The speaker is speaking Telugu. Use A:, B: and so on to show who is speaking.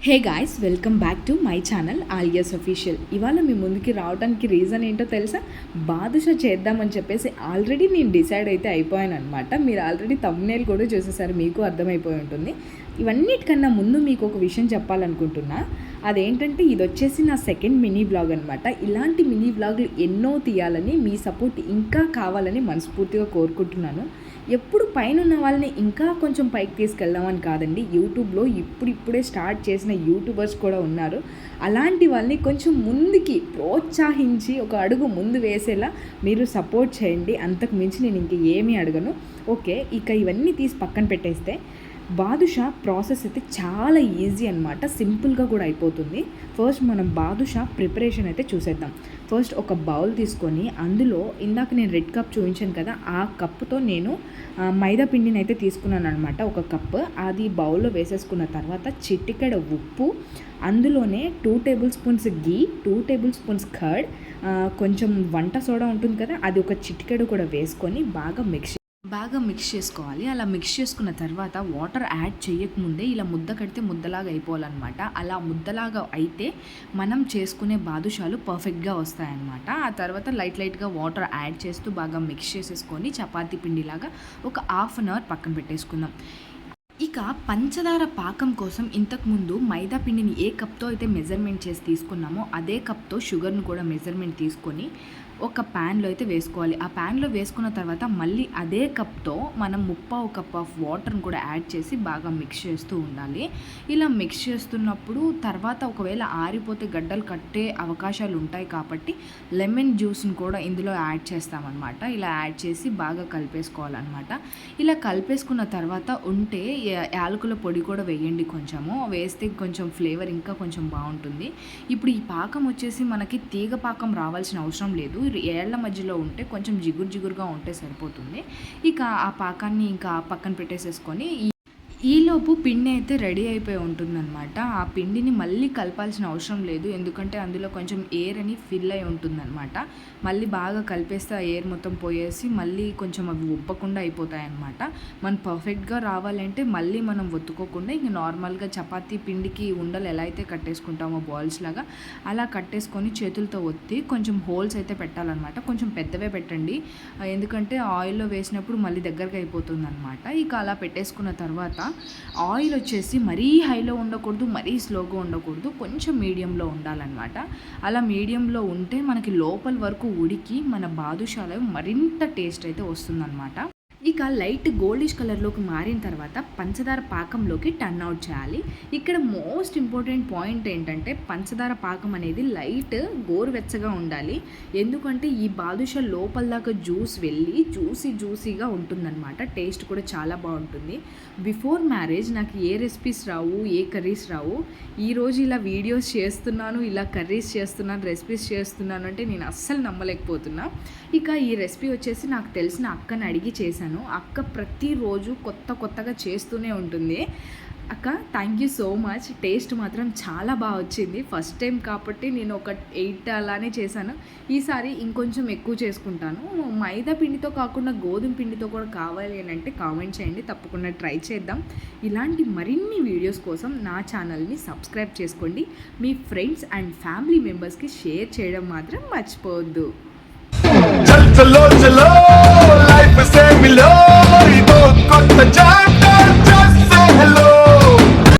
A: Hey guys, welcome back to my channel alias official. ఇవాళ మీ ముందుకి రావడానికి రీజన్ ఏంటో తెలుసా? బాదుషా చేద్దామని చెప్పేసి ఆల్రెడీ నేను డిసైడ్ అయితే అయిపోయాను అనమాట. మీరు ఆల్రెడీ థంబ్నెయిల్ కూడా చూసేసారు, మీకు అర్థమైపోయి ఉంటుంది. ఇవన్నిటికన్నా ముందు మీకు ఒక విషయం చెప్పాలనుకుంటున్నా. అదేంటంటే ఇది వచ్చేసి నా సెకండ్ మినీ వ్లాగ్ అనమాట. ఇలాంటి మినీ వ్లాగ్లు ఎన్నో తీయాలని, మీ సపోర్ట్ ఇంకా కావాలని మనస్ఫూర్తిగా కోరుకుంటున్నాను. ఎప్పుడు పైన ఉన్న వాళ్ళని ఇంకా కొంచెం పైకి తీసుకెళ్దామని కాదండి. యూట్యూబ్లో ఇప్పుడిప్పుడే స్టార్ట్ చేసిన యూట్యూబర్స్ కూడా ఉన్నారు. అలాంటి వాళ్ళని కొంచెం ముందుకి ప్రోత్సహించి ఒక అడుగు ముందు వేసేలా మీరు సపోర్ట్ చేయండి. అంతకు మించి నేను ఇంక ఏమీ అడగను. ఓకే, ఇక ఇవన్నీ తీసి పక్కన పెట్టేస్తే బాదుషా ప్రాసెస్ అయితే చాలా ఈజీ అనమాట. సింపుల్గా కూడా అయిపోతుంది. ఫస్ట్ మనం బాదుషా ప్రిపరేషన్ అయితే చూసేద్దాం. ఫస్ట్ ఒక బౌల్ తీసుకొని అందులో ఇందాక నేను రెడ్ కప్ చూపించాను కదా, ఆ కప్పుతో నేను మైదా పిండిని అయితే తీసుకున్నాను అనమాట. ఒక కప్పు అది బౌల్లో వేసేసుకున్న తర్వాత చిటికెడ ఉప్పు, అందులోనే 2 టేబుల్ స్పూన్స్ గీ, 2 టేబుల్ స్పూన్స్ కర్డ్, కొంచెం వంట సోడా ఉంటుంది కదా, అది ఒక చిటికెడు కూడా వేసుకొని బాగా మిక్స్ చేసుకోవాలి. అలా మిక్స్ చేసుకున్న తర్వాత వాటర్ యాడ్ చేయకముందే ఇలా ముద్ద కడితే ముద్దలాగా అయిపోవాలన్నమాట. అలా ముద్దలాగా అయితే మనం చేసుకునే బాదుషాలు పర్ఫెక్ట్గా వస్తాయన్నమాట. ఆ తర్వాత లైట్గా వాటర్ యాడ్ చేస్తూ బాగా మిక్స్ చేసేసుకొని చపాతీ పిండిలాగా ఒక హాఫ్ అన్ అవర్ పక్కన పెట్టేసుకుందాం. ఇక పంచదార పాకం కోసం ఇంతకుముందు మైదా పిండిని ఏ కప్తో అయితే మెజర్మెంట్ చేసి తీసుకున్నామో అదే కప్తో షుగర్ను కూడా మెజర్మెంట్ తీసుకొని ఒక ప్యాన్లో అయితే వేసుకోవాలి. ఆ ప్యాన్లో వేసుకున్న తర్వాత మళ్ళీ అదే కప్తో మనం 1/2 కప్ ఆఫ్ వాటర్ని కూడా యాడ్ చేసి బాగా మిక్స్ చేస్తూ ఉండాలి. ఇలా మిక్స్ చేస్తున్నప్పుడు తర్వాత ఒకవేళ ఆరిపోతే గడ్డలు కట్టే అవకాశాలు ఉంటాయి కాబట్టి లెమన్ జ్యూస్ని కూడా ఇందులో యాడ్ చేస్తామన్నమాట. ఇలా యాడ్ చేసి బాగా కలిపేసుకోవాలన్నమాట. ఇలా కలిపేసుకున్న తర్వాత ఉంటే యాలకుల పొడి కూడా వేయండి. కొంచెము వేస్తే కొంచెం ఫ్లేవర్ ఇంకా కొంచెం బాగుంటుంది. ఇప్పుడు ఈ పాకం వచ్చేసి మనకి తీగ పాకం రావాల్సిన అవసరం లేదు. ఏళ్ల మధ్యలో ఉంటే కొంచెం జిగురుగా ఉంటే సరిపోతుంది. ఇక ఆ పాకాన్ని ఇంకా పక్కన పెట్టేసేసుకొని ఈలోపు పిండి అయితే రెడీ అయిపోయి ఉంటుందన్నమాట. ఆ పిండిని మళ్ళీ కలపాల్సిన అవసరం లేదు, ఎందుకంటే అందులో కొంచెం ఎయిర్ అని ఫిల్ అయి ఉంటుందన్నమాట. మళ్ళీ బాగా కలిపేస్తే ఆ ఎయిర్ మొత్తం పోయేసి మళ్ళీ కొంచెం అవి ఉబ్బకుండా అయిపోతాయి అన్నమాట. మనం పర్ఫెక్ట్గా రావాలంటే మళ్ళీ మనం ఒత్తుకోకుండా ఇంక నార్మల్గా చపాతీ పిండికి ఉండలు ఎలా అయితే కట్టేసుకుంటామో బాల్స్ లాగా అలా కట్టేసుకొని చేతులతో ఒత్తి కొంచెం హోల్స్ అయితే పెట్టాలన్నమాట. కొంచెం పెద్దవే పెట్టండి, ఎందుకంటే ఆయిల్లో వేసినప్పుడు మళ్ళీ దగ్గరగా అయిపోతుంది అనమాట. ఇక అలా పెట్టేసుకున్న తర్వాత ఆయిల్ వచ్చేసి మరీ హైలో ఉండకూడదు, మరీ స్లోగా ఉండకూడదు, కొంచెం మీడియంలో ఉండాలన్నమాట. అలా మీడియంలో ఉంటే మనకి లోపల వరకు ఉడికి మన బాదుషాలో మరింత టేస్ట్ అయితే వస్తుందన్నమాట. ఇక లైట్ గోల్డిష్ కలర్లోకి మారిన తర్వాత పంచదార పాకంలోకి టర్న్ అవుట్ చేయాలి. ఇక్కడ మోస్ట్ ఇంపార్టెంట్ పాయింట్ ఏంటంటే పంచదార పాకం అనేది లైట్ గోరువెచ్చగా ఉండాలి. ఎందుకంటే ఈ బాదుషా లోపల దాకా జ్యూస్ వెళ్ళి జ్యూసీగా ఉంటుందన్నమాట. టేస్ట్ కూడా చాలా బాగుంటుంది. బిఫోర్ మ్యారేజ్ నాకు ఏ రెసిపీస్ రావు, ఏ కర్రీస్ రావు. ఈరోజు ఇలా వీడియోస్ చేస్తున్నాను, ఇలా కర్రీస్ చేస్తున్నాను, రెసిపీస్ చేస్తున్నాను అంటే నేను అస్సలు నమ్మలేకపోతున్నా. ఇక ఈ రెసిపీ వచ్చేసి నాకు తెలిసిన అక్కని అడిగి చేశాను. అక్క ప్రతిరోజు కొత్తగా చేస్తూనే ఉంటుంది. అక్క, thank you so much. Taste మాత్రం చాలా బాగా వచ్చింది. ఫస్ట్ టైం కాబట్టి నేను ఒక 8 అలానే చేశాను. ఈసారి ఇంకొంచెం ఎక్కువ చేసుకుంటాను. మైదా పిండితో కాకుండా గోధుమ పిండితో కూడా కావాలి అని అంటే కామెంట్ చేయండి, తప్పకుండా ట్రై చేద్దాం. ఇలాంటి మరిన్ని వీడియోస్ కోసం నా ఛానల్ని సబ్స్క్రైబ్ చేసుకోండి. మీ ఫ్రెండ్స్ అండ్ ఫ్యామిలీ మెంబర్స్కి షేర్ చేయడం మాత్రం మర్చిపోవద్దు.
B: चलो चलो लाइफ से मिलो ये तो कुछ